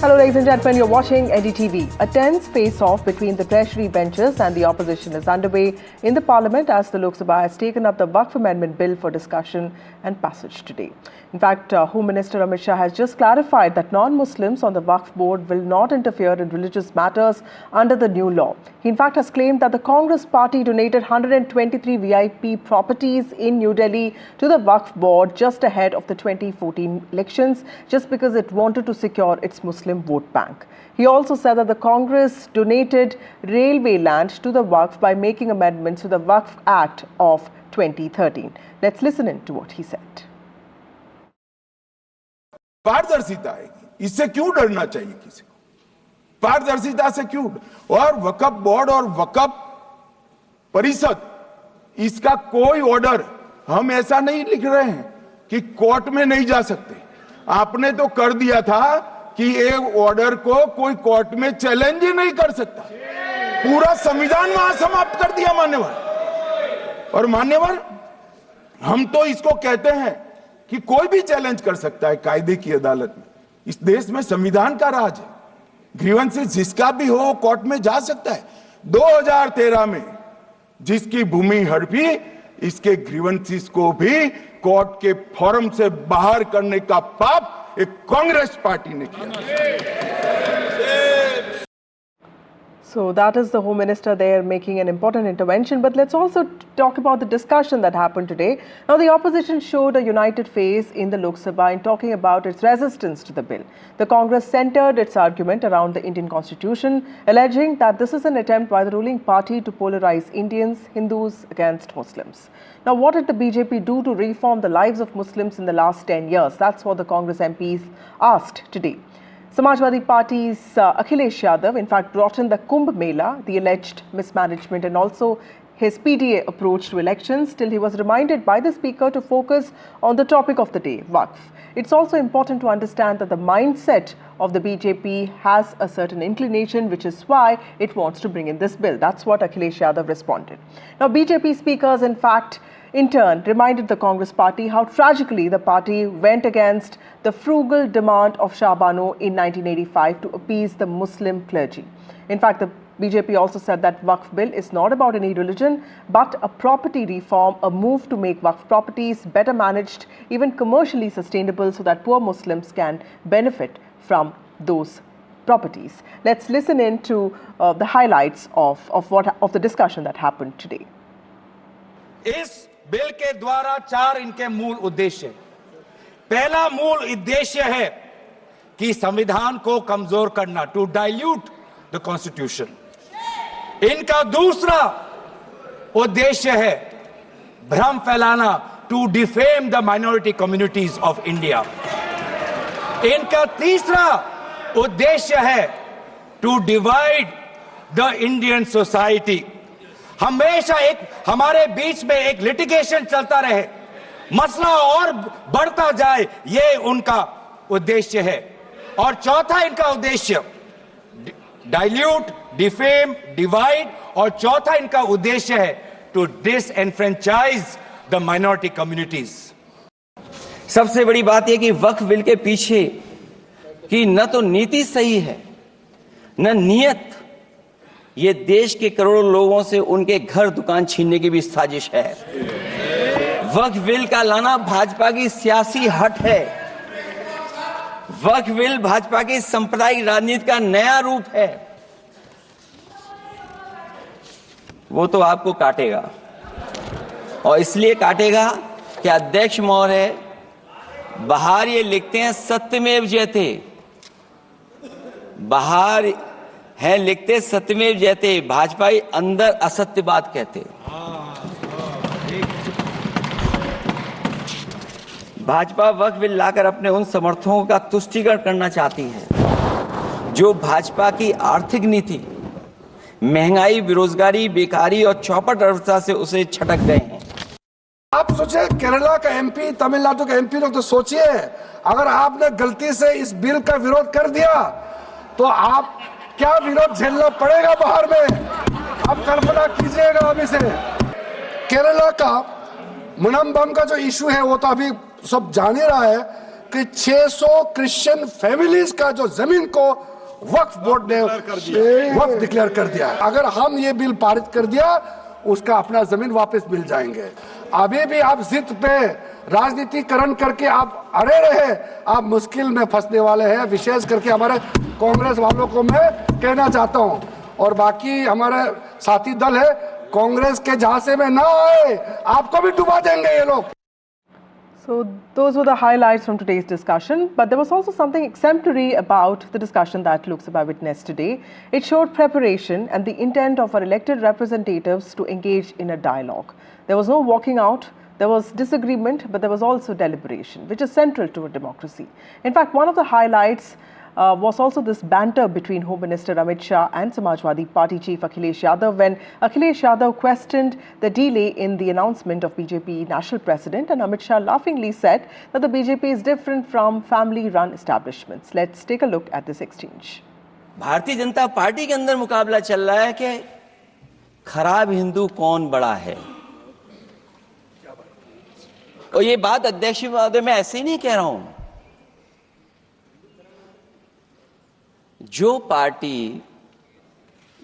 Hello ladies and gentlemen, you're watching NDTV. A tense face-off between the Treasury benches and the opposition is underway in the Parliament as the Lok Sabha has taken up the Waqf Amendment Bill for discussion and passage today. In fact, Home Minister Amit Shah has just clarified that non-Muslims on the Waqf board will not interfere in religious matters under the new law. He in fact has claimed that the Congress party donated 123 VIP properties in New Delhi to the Waqf board just ahead of the 2014 elections just because it wanted to secure its Muslim vote bank. He also said that the Congress donated railway land to the Waqf by making amendments to the Waqf Act of 2013. Let's listen in to what he said. पारदर्शिता आएगी, इससे क्यों डरना चाहिए किसी को? पारदर्शिता से क्यों? और वक्फ बोर्ड और वक्फ परिषद, इसका कोई ऑर्डर हम ऐसा नहीं लिख रहे हैं कि कोर्ट में नहीं जा सकते। आपने तो कर दिया था कि एक ऑर्डर को कोई कोर्ट में चैलेंज ही नहीं कर सकता। पूरा संविधान वहां समाप्त कर दिया मान्यवर। और मान्यवर, हम तो इसको कहते हैं कि कोई भी चैलेंज कर सकता है कायदे की अदालत में। इस देश में संविधान का राज है। ग्रीवेंसेस जिसका भी हो कोर्ट में जा सकता है। 2013 में जिसकी भूमि हड़पी, इसके ग्रीवेंसेस को भी कोर्ट के फोरम से बाहर करने का पाप एक कांग्रेस पार्टी ने किया। So that is the Home Minister there making an important intervention. But let's also talk about the discussion that happened today. Now, the opposition showed a united face in the Lok Sabha in talking about its resistance to the bill. The Congress centered its argument around the Indian Constitution, alleging that this is an attempt by the ruling party to polarize Indians, Hindus against Muslims. Now, what did the BJP do to reform the lives of Muslims in the last 10 years? That's what the Congress MPs asked today. Samajwadi Party's Akhilesh Yadav, in fact, brought in the Kumbh Mela, the alleged mismanagement and also his PDA approach to elections, till he was reminded by the Speaker to focus on the topic of the day, Waqf. It's also important to understand that the mindset of the BJP has a certain inclination, which is why it wants to bring in this bill. That's what Akhilesh Yadav responded. Now, BJP speakers, in fact, in turn, reminded the Congress party how tragically the party went against the frugal demand of Shah Bano in 1985 to appease the Muslim clergy. In fact, the BJP also said that Waqf bill is not about any religion, but a property reform, a move to make Waqf properties better managed, even commercially sustainable, so that poor Muslims can benefit from those properties. Let's listen in to the highlights of the discussion that happened today. इस bill के द्वारा 4 इनके मूल उद्देश्य। पहला मूल उद्देश्य है कि संविधान को कमजोर करना, टू डाइल्यूट द कॉन्स्टिट्यूशन। इनका दूसरा उद्देश्य है भ्रम फैलाना, to defame the minority communities of India. इनका तीसरा उद्देश्य है to divide the Indian society. हमेशा एक हमारे बीच में एक लिटिगेशन चलता रहे, मसला और बढ़ता जाए, ये उनका उद्देश्य है। और चौथा इनका उद्देश्य डाइल्यूट, डिफेम, डिवाइड, और चौथा इनका उद्देश्य है to disenfranchise the minority communities. सबसे बड़ी बात यह कि वक्फ बिल के पीछे की न तो नीति सही है, न नीयत। ये देश के करोड़ों लोगों से उनके घर दुकान छीनने की भी साजिश है। वक्फ बिल का लाना भाजपा की सियासी हट है। वक्फ बिल भाजपा की सांप्रदायिक राजनीति का नया रूप है। वो तो आपको काटेगा, और इसलिए काटेगा कि अध्यक्ष महोदय बाहर ये लिखते हैं सत्यमेव जयते, बाहर है लिखते सत्यमेव जयते, भाजपाई अंदर असत्य बात कहते। भाजपा वक्फ बिल लाकर अपने उन समर्थकों का तुष्टीकरण करना चाहती है जो भाजपा की आर्थिक नीति, महंगाई, बेरोजगारी, बेकारी और चौपट अर्थव्यवस्था से उसे छटक गए हैं। आप सोचिए, केरला का एमपी, तमिलनाडु का एमपी लोग तो सोचिए, अगर आपने गलती से इस बिल का विरोध कर दिया तो आप क्या विरोध झेलना पड़ेगा बाहर में। आप कल्पना कीजिएगा अभी से। केरला का मुनम्बम का जो इशू है वो तो अभी सब जान ही रहा है कि 600 क्रिश्चियन फैमिलीज का जो जमीन को वक्फ बोर्ड ने वक्फ डिक्लेयर कर दिया है। अगर हम ये बिल पारित कर दिया, उसका अपना जमीन वापस मिल जाएंगे। अभी भी आप जिद पे राजनीतिकरण करके आप अड़े रहे, आप मुश्किल में फंसने वाले हैं। विशेष करके हमारे कांग्रेस वालों को मैं कहना चाहता हूं, और बाकी हमारे साथी दल है, कांग्रेस के झांसे में ना आए, आपको भी डुबा देंगे ये लोग। So those were the highlights from today's discussion, but there was also something exemplary about the discussion that Lok Sabha witnessed today. It showed preparation and the intent of our elected representatives to engage in a dialogue. There was no walking out, there was disagreement, but there was also deliberation, which is central to a democracy. In fact, one of the highlights was also this banter between Home Minister Amit Shah and Samajwadi Party Chief Akhilesh Yadav, when Akhilesh Yadav questioned the delay in the announcement of BJP National President, and Amit Shah laughingly said that the BJP is different from family-run establishments. Let's take a look at this exchange. Bharatiya Janata party के अंदर मुकाबला चल रहा है कि खराब हिंदू कौन बड़ा है। और ये बात अध्यक्ष महोदय मैं ऐसे ही नहीं कह रहा हूं। जो पार्टी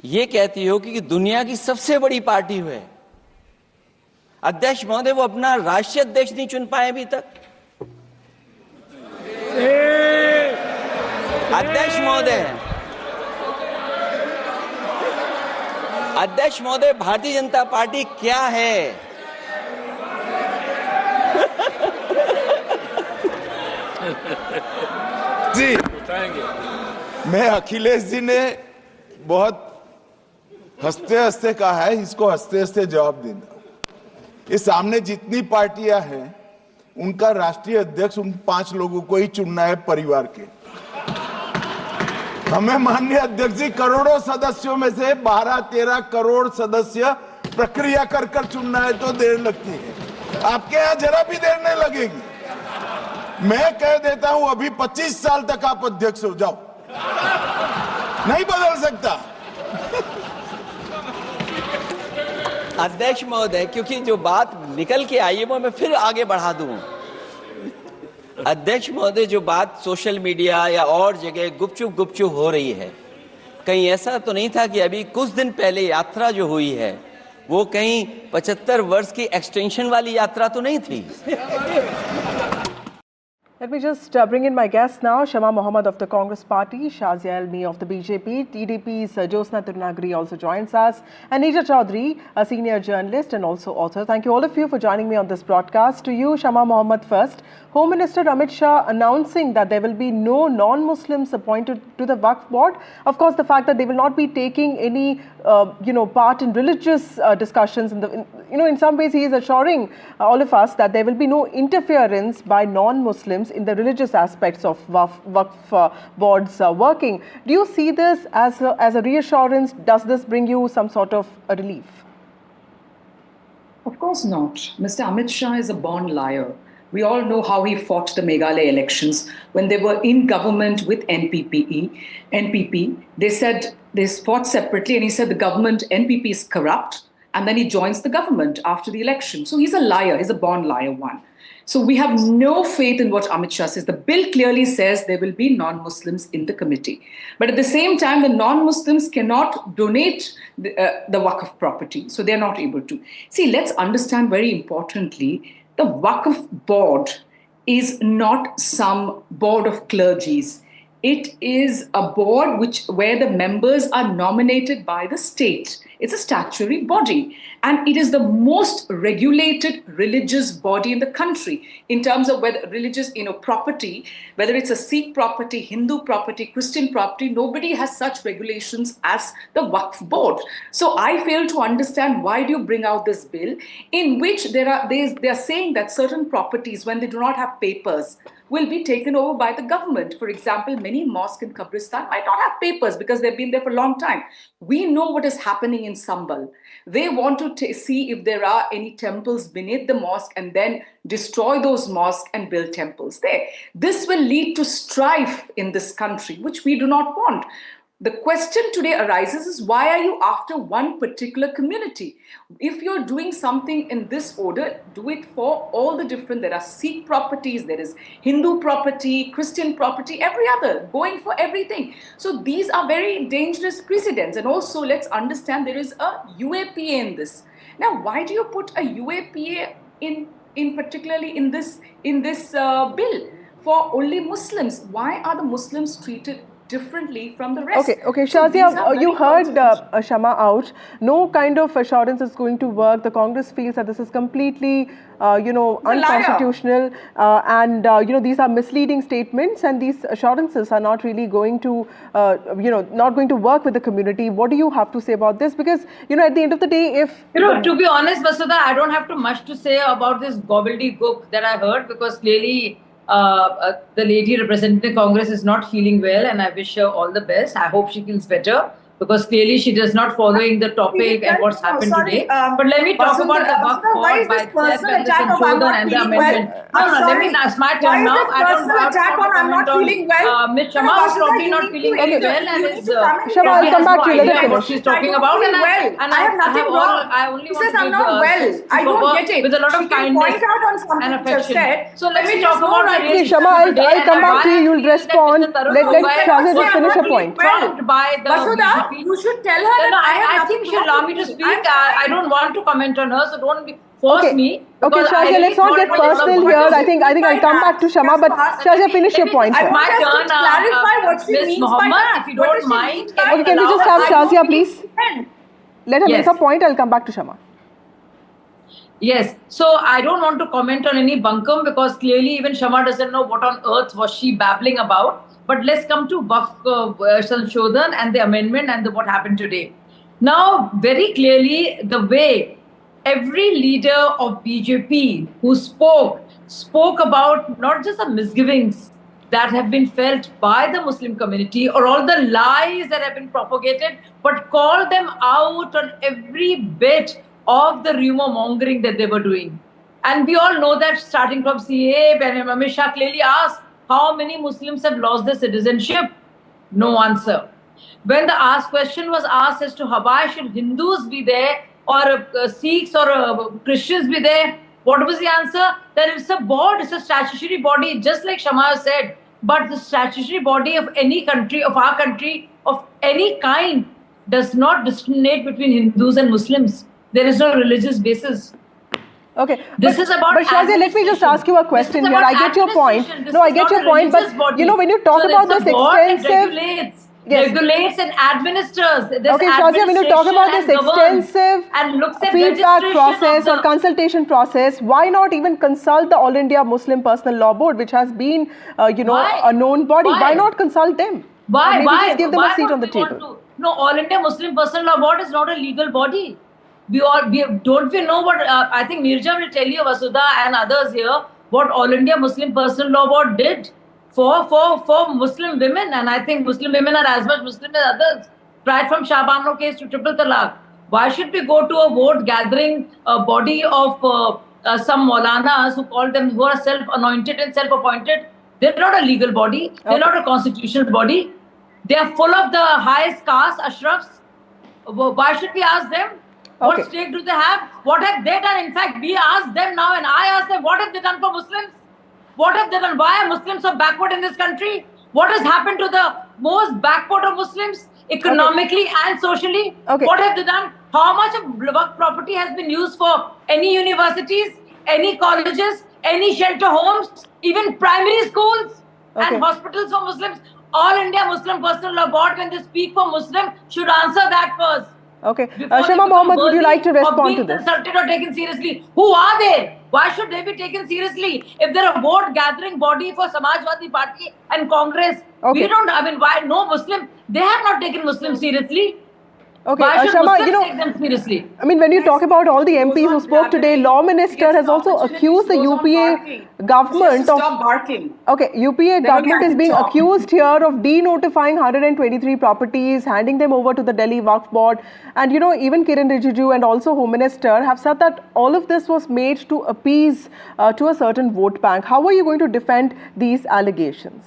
ये कहती हो कि दुनिया की सबसे बड़ी पार्टी है, अध्यक्ष महोदय वो अपना राष्ट्रीय अध्यक्ष नहीं चुन पाए अभी तक। अध्यक्ष महोदय भारतीय जनता पार्टी क्या है? जी, मैं अखिलेश जी ने बहुत हंसते हंसते कहा है, इसको हंसते हंसते जवाब देना। ये सामने जितनी पार्टियां हैं, उनका राष्ट्रीय अध्यक्ष उन 5 लोगों को ही चुनना है परिवार के। हमें माननीय अध्यक्ष जी करोड़ों सदस्यों में से 12-13 करोड़ सदस्य प्रक्रिया कर कर चुनना है तो देर लगती है। आपके यहां जरा भी देर नहीं लगेगी। मैं कह देता हूं अभी 25 साल तक आप अध्यक्ष हो जाओ, नहीं बदल सकता। अध्यक्ष महोदय, क्योंकि जो बात निकल के आई है वो मैं फिर आगे बढ़ा दूं। अध्यक्ष महोदय, जो बात सोशल मीडिया या और जगह गुपचुप हो रही है, कहीं ऐसा तो नहीं था कि अभी कुछ दिन पहले यात्रा जो हुई है वो कहीं 75 वर्ष की एक्सटेंशन वाली यात्रा तो नहीं थी। Let me just bring in my guests now. Shama Mohammed of the Congress Party, Shazia Almi of the BJP, TDP's Josna Tirunagari also joins us, and Neerja Chaudhary, a senior journalist and also author. Thank you all of you for joining me on this broadcast. To you, Shama Mohammed first. Home Minister Amit Shah announcing that there will be no non-Muslims appointed to the Waqf board. Of course, the fact that they will not be taking any, part in religious discussions. In some ways, he is assuring all of us that there will be no interference by non-Muslims in the religious aspects of Waqf boards working. Do you see this as a reassurance? Does this bring you some sort of a relief? Of course not. Mr. Amit Shah is a born liar. We all know how he fought the Meghalaya elections when they were in government with NPP. They said they fought separately, and he said the government, NPP, is corrupt, and then he joins the government after the election. So he's a liar. He's a born liar, one. So we have no faith in what Amit Shah says. The bill clearly says there will be non-Muslims in the committee. But at the same time, the non-Muslims cannot donate the Waqf property. So they're not able to. See, let's understand very importantly, the Waqf board is not some board of clergies. It is a board where the members are nominated by the state. It's a statutory body, and it is the most regulated religious body in the country in terms of whether religious, property, whether it's a Sikh property, Hindu property, Christian property. Nobody has such regulations as the Waqf board. So I fail to understand, why do you bring out this bill in which they are saying that certain properties, when they do not have papers, will be taken over by the government. For example, many mosques in Kabristan might not have papers because they've been there for a long time. We know what is happening in Sambal. They want to see if there are any temples beneath the mosque and then destroy those mosques and build temples there. This will lead to strife in this country, which we do not want. The question today arises is, why are you after one particular community? If you're doing something in this order, do it for all the different, there are Sikh properties, there is Hindu property, Christian property, every other, going for everything. So these are very dangerous precedents. And also let's understand there is a UAPA in this. Now, why do you put a UAPA in particularly in this bill for only Muslims? Why are the Muslims treated differently from the rest? Okay, So these Shazia, are you very heard consequential. Shama out. No kind of assurance is going to work. The Congress feels that this is completely, unconstitutional, and these are misleading statements, and these assurances are not really going to, not going to work with the community. What do you have to say about this? Because at the end of the day, if to be honest, Vasudha, I don't have too much to say about this gobbledygook that I heard, because clearly the lady representing Congress is not feeling well, and I wish her all the best. I hope she feels better, because clearly she does not following the topic and what's happened today. But let me talk about the Waqf board by itself and the Sanshothan and the amendment. No, let me ask my turn now. I don't want to comment on Ms. Shama, who's probably not feeling very well and is Shama, I'll come back to you. Let her what finish. she's talking about. And I only want to give I don't get it. with a lot She of can kindness point out on something and which I've affection. said, So let but me she talk has no about right the to- race Shama, I'll come back to you. You'll respond. Let Shazia just finish her point. By the Vasudha, BJP. you should tell her that I think she'll allow me to speak. I don't want to comment on her, so don't force Okay. me. Okay, because I Shazia, really let's not thought get it was a lot of personal what here. is I think I'll come back to Shama, but Shazia, finish your point. It's Sir. my want us to turn. clarify what she Ms. means by Mohammed, that. if you What don't does she mind, mean by Okay, can we that? just have I Shazia, don't please? think- Let her make Yes. her point. I'll come back to Shama. Yes, so I don't want to comment on any bunkum, because clearly even Shama doesn't know what on earth was she babbling about. But let's come to Waqf Sanshothan and the amendment and what happened today. Now, very clearly, the way every leader of BJP who spoke about not just the misgivings that have been felt by the Muslim community or all the lies that have been propagated, but called them out on every bit of the rumor mongering that they were doing. And we all know that, starting from CA, when Amit Shah clearly asked how many Muslims have lost their citizenship. No answer. When the question was asked as to why should Hindus be there or Sikhs or Christians be there, what was the answer? That it's a board, it's a statutory body, just like Shama said. But the statutory body of any country, of our country, of any kind, does not discriminate between Hindus and Muslims. There is no religious basis. Okay. This is about But Shazia, let me just ask you a question here. I get your point. administration. No, I This get is your not a point. But religious body. when you talk So about it's this a board that extensive, Yes. regulates and administers. This okay, Shazia, when you talk about this administration and governs extensive and looks at feedback registration process of or the- consultation process, why not even consult the All India Muslim Personal Law Board, which has been, Why? a known body? Why? Why not consult them? Why? Or maybe Why? just give them Why a seat would on the we want table. to? No, All India Muslim Personal Law Board is not a legal body. Don't we know what? I think Mirja will tell you, Vasudha and others here, what All India Muslim Personal Law Board did for Muslim women, and I think Muslim women are as much Muslim as others. Right from Shah Bano case to triple talaq. Why should we go to a vote gathering body of some Maulanas who are self-anointed and self-appointed? They're not a legal body. They're not a constitutional body. They are full of the highest caste, ashrafs. Why should we ask them? What Okay. stake do they have? What have they done? In fact, we ask them now, and I ask them, what have they done for Muslims? What have they done? Why are Muslims so backward in this country? What has happened to the most backward of Muslims, economically and socially? Okay. What have they done? How much of Waqf property has been used for any universities, any colleges, any shelter homes, even primary schools Okay. and hospitals for Muslims? All India Muslim Personal Law Board, when they speak for Muslim, should answer that first. Okay. Before they Shama become Mohammed, would you worthy like to of respond being to this? consulted or taken seriously? Who are they? Why should they be taken seriously? If they're a vote gathering body for Samajwadi Party and Congress, Okay. we don't, why no Muslim? They have not taken Muslims seriously. Okay, Why should Shama, Muslims take them seriously? I mean, when you talk about all the MPs who spoke today, Law Minister has also accused the UPA government of... Stop barking. Okay, UPA government is being accused here of denotifying 123 properties, handing them over to the Delhi Waqf Board. And, even Kiran Rijiju and also Home Minister have said that all of this was made to appease to a certain vote bank. How are you going to defend these allegations?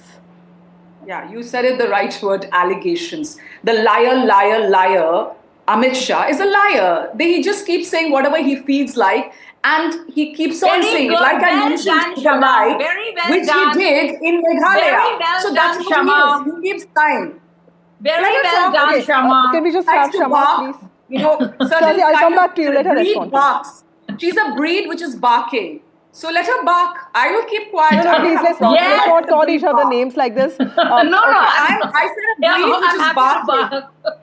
Yeah, you said it the right word, allegations. The liar, Amit Shah is a liar. He just keeps saying whatever he feels like, and he keeps on Very saying good. it. Like I Well mentioned, done, the Shama. lie, Very well which done. he did in Meghalaya. Very well So done, that's what Shama. he is. He keeps lying. Very Let her well talk. done, Okay, Shama. can we just Likes have to Shama, bark, please? you know, certain Shazia, I'll kind come of back to you. Let her breed respond, please. barks. She's a breed which is barking. So let her bark. I will keep quiet. No, I don't please, have a let's problem. not Let the call breed each other bark. names like this. No, Okay. I said a yeah, breed which I'm is happy barking. to bark.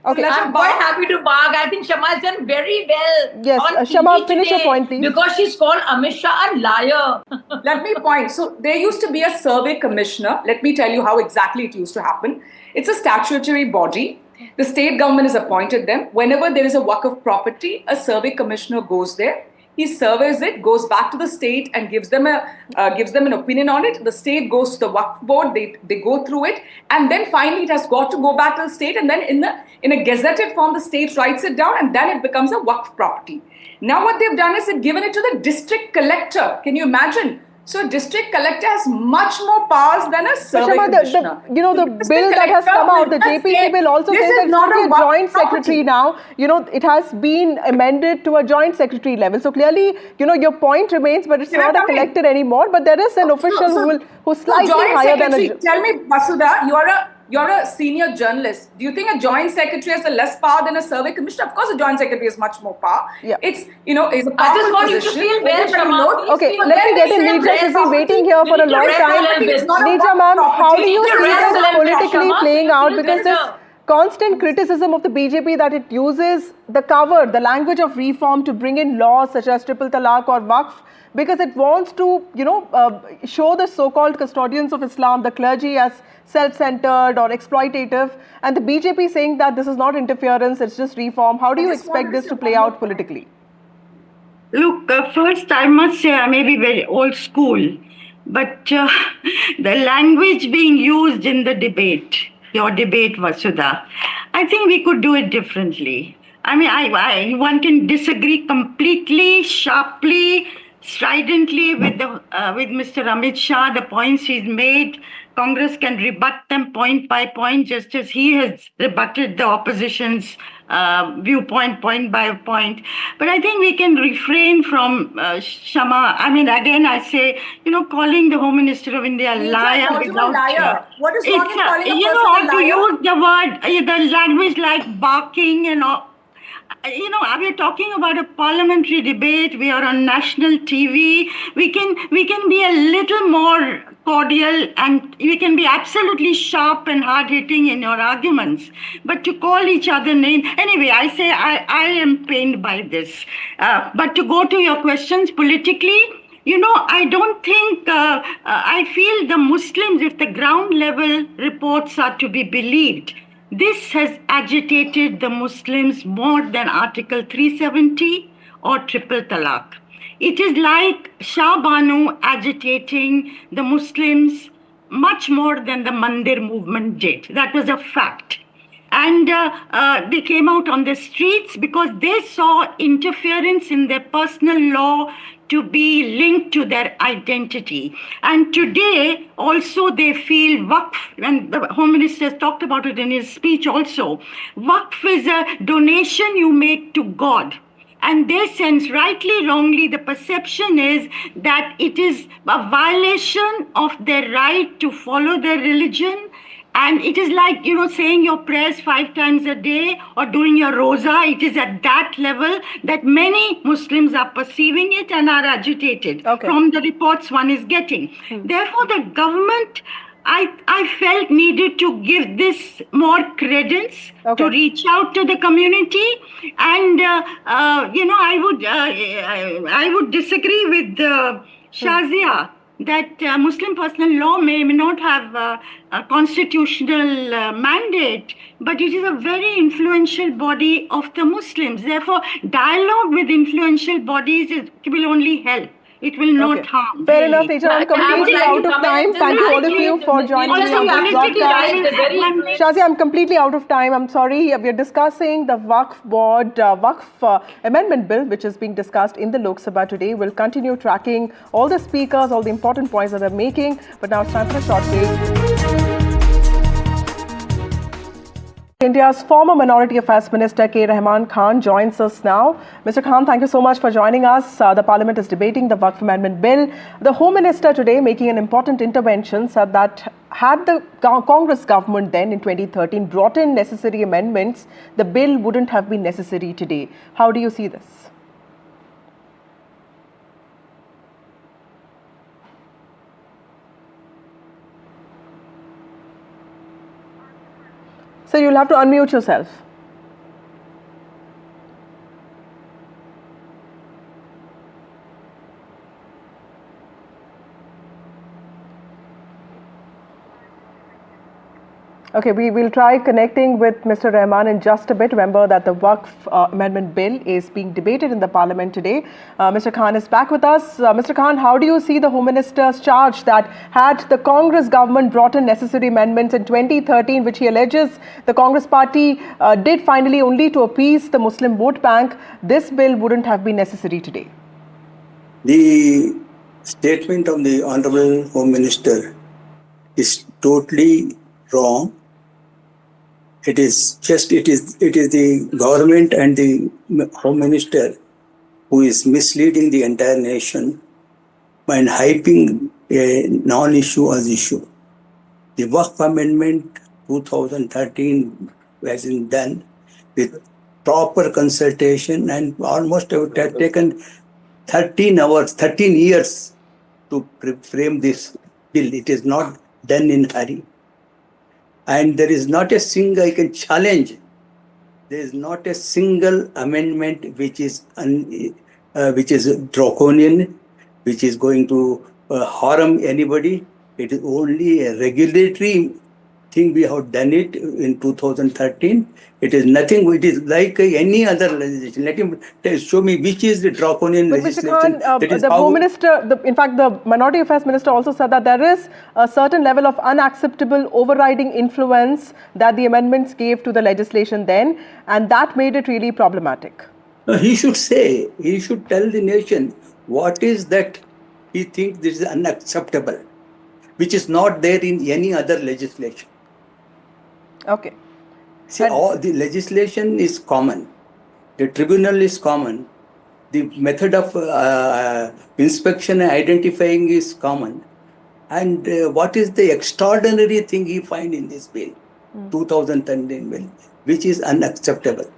Okay. Let her I'm quite bark. happy to bark. I think Shama has done very well Yes, on Shama, TV finish your today point, please. because she's called Amit Shah a liar. Let me point. So there used to be a survey commissioner. Let me tell you how exactly it used to happen. It's a statutory body. The state government has appointed them. Whenever there is a Waqf property, a survey commissioner goes there. He surveys it, goes back to the state, and gives them an opinion on it. The state goes to the Waqf board. They go through it, and then finally it has got to go back to the state. And then in a gazetted form, the state writes it down, and then it becomes a Waqf property. Now what they've done is they've given it to the district collector. Can you imagine? So a district collector has much more powers than a survey Shama, commissioner. the District bill that has collector come out, will the just JPC say, bill also "This says is that it's not going to be a Waqf joint property." secretary now. It has been amended to a joint secretary level. So clearly, your point remains, but it's Can I not a come in? collector anymore. But there is an official who's slightly joint higher than secretary, a. tell me, Vasudha, you're a senior journalist. Do you think a joint secretary has a less power than a survey commissioner? Of course, a joint secretary has much more power. Yeah. It's is a I just powerful want you to position. feel well, Everybody Shama. knows. Please Okay, feel let me well. get in. We need to Neerja, she's been rest. waiting here We for a need to long rest a time. little bit. It's not a Neerja, Waqf ma'am, how property. do you We need to see rest this a little bit, politically Shama, playing so you out? feel Because this better. constant criticism of the BJP that it uses the language of reform to bring in laws such as triple talaq or waqf, because it wants to, show the so-called custodians of Islam, the clergy, as self-centered or exploitative, and the BJP saying that this is not interference, it's just reform. How do you expect this to play out politically? Look, first I must say I may be very old school, but the language being used in the debate, your debate, Vasudha, I think we could do it differently. I mean, one can disagree completely, sharply, stridently with Mr. Amit Shah, the points he's made. Congress can rebut them point by point, just as he has rebutted the opposition's viewpoint point by point. But I think we can refrain from Shama. I mean, again, I say, calling the Home Minister of India a liar called him a without. liar. What is wrong in calling a person a or to liar? use the word, the language like barking and all. We're talking about a parliamentary debate. We are on national TV. We can be a little more cordial, and we can be absolutely sharp and hard-hitting in your arguments. But to call each other names, anyway, I say I am pained by this. But to go to your questions politically, I don't think, I feel the Muslims, if the ground level reports are to be believed, this has agitated the Muslims more than Article 370 or triple talaq. It is like Shah Banu agitating the Muslims much more than the Mandir movement did. That was a fact. And they came out on the streets because they saw interference in their personal law to be linked to their identity. And today, also, they feel Waqf, and the Home Minister talked about it in his speech also. Waqf is a donation you make to God. And they sense, rightly, wrongly, the perception is that it is a violation of their right to follow their religion. And it is like, saying your prayers 5 times a day or doing your roza. It is at that level that many Muslims are perceiving it and are agitated from the reports one is getting. Therefore, the government, I felt, needed to give this more credence, to reach out to the community. And, I would disagree with Shazia that Muslim personal law may not have a constitutional mandate, but it is a very influential body of the Muslims. Therefore, dialogue with influential bodies will only help. It will not Okay. harm. Fair really. enough, teacher. I'm I would completely like to out of comment time. just Thank you all of briefly. you for joining me Also, on you this absolutely broadcast. right. Very Shazia, I'm completely out of time. I'm sorry. We're discussing the Waqf Board, Waqf Amendment Bill, which is being discussed in the Lok Sabha today. We'll continue tracking all the speakers, all the important points that they're making. But now it's time for a short break. India's former Minority Affairs Minister K. Rahman Khan joins us now. Mr. Khan, thank you so much for joining us. The Parliament is debating the Waqf Amendment Bill. The Home Minister today making an important intervention said that had the Congress government then in 2013 brought in necessary amendments, the bill wouldn't have been necessary today. How do you see this? So you'll have to unmute yourself. Okay, we will try connecting with Mr. Rahman in just a bit. Remember that the Waqf Amendment Bill is being debated in the Parliament today. Mr. Khan is back with us. Mr. Khan, how do you see the Home Minister's charge that had the Congress government brought in necessary amendments in 2013, which he alleges the Congress party did finally only to appease the Muslim vote bank, this bill wouldn't have been necessary today? The statement of the Honorable Home Minister is totally wrong. It is the government and the Home Minister who is misleading the entire nation and hyping a non-issue as issue. The Waqf Amendment 2013 has been done with proper consultation and almost it has taken 13 years to frame this bill. It is not done in hurry. And there is not a single, I can challenge, there is not a single amendment which is draconian, which is going to harm anybody. It is only a regulatory thing. We have done it in 2013. It is nothing, it is like any other legislation. Let him show me which is the draconian But legislation. Mr. Khan, the Home Minister, in fact, the Minority Affairs Minister also said that there is a certain level of unacceptable overriding influence that the amendments gave to the legislation then, and that made it really problematic. No, he should say, he should tell the nation what is that he thinks this is unacceptable, which is not there in any other legislation. Okay. See, all the legislation is common, the tribunal is common, the method of inspection and identifying is common. And what is the extraordinary thing he find in this bill, 2013 bill, which is unacceptable?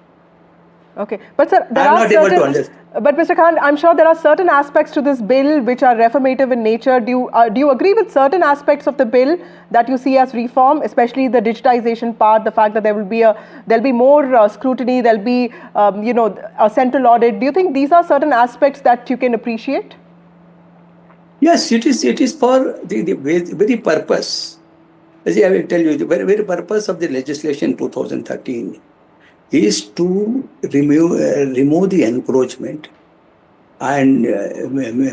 Okay, but sir, there I'm are not able to understand. But Mr. Khan, I'm sure there are certain aspects to this bill which are reformative in nature. Do you agree with certain aspects of the bill that you see as reform, especially the digitization part, the fact that there'll be more scrutiny, there'll be a central audit? Do you think these are certain aspects that you can appreciate? Yes, it is for the very purpose. As I will tell you, the very purpose of the legislation 2013 is to remove the encroachment and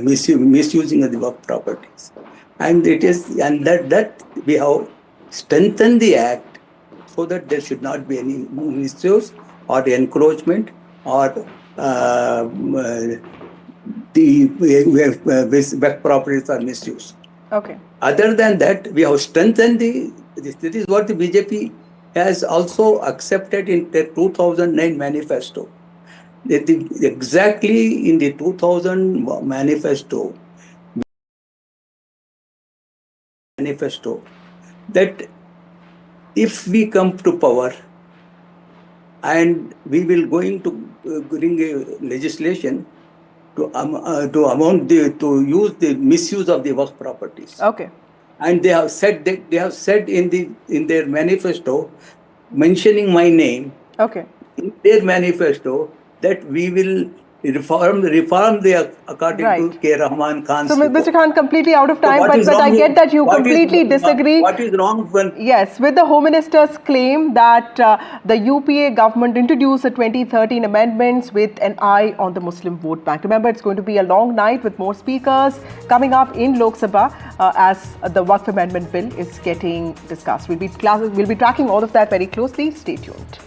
misusing of the Waqf properties, and that we have strengthened the act so that there should not be any misuse or encroachment or the Waqf properties are misused. Okay. Other than that, we have strengthened this is what the BJP has also accepted in their 2009 manifesto. Exactly in the 2000 manifesto, that if we come to power and we will going to bring a legislation to use the misuse of the Waqf properties. Okay. And they have said in their manifesto, mentioning my name. Okay. In their manifesto, that we will reform the according Right. to K. Rahman Khan's So, report. Mr. Khan, completely out of So time, what but is I wrong get with- that you what is- completely disagree. What is wrong when Yes, with the Home Minister's claim that the UPA government introduced the 2013 amendments with an eye on the Muslim vote bank. Remember, it's going to be a long night with more speakers coming up in Lok Sabha as the Waqf Amendment Bill is getting discussed. We'll be tracking all of that very closely. Stay tuned.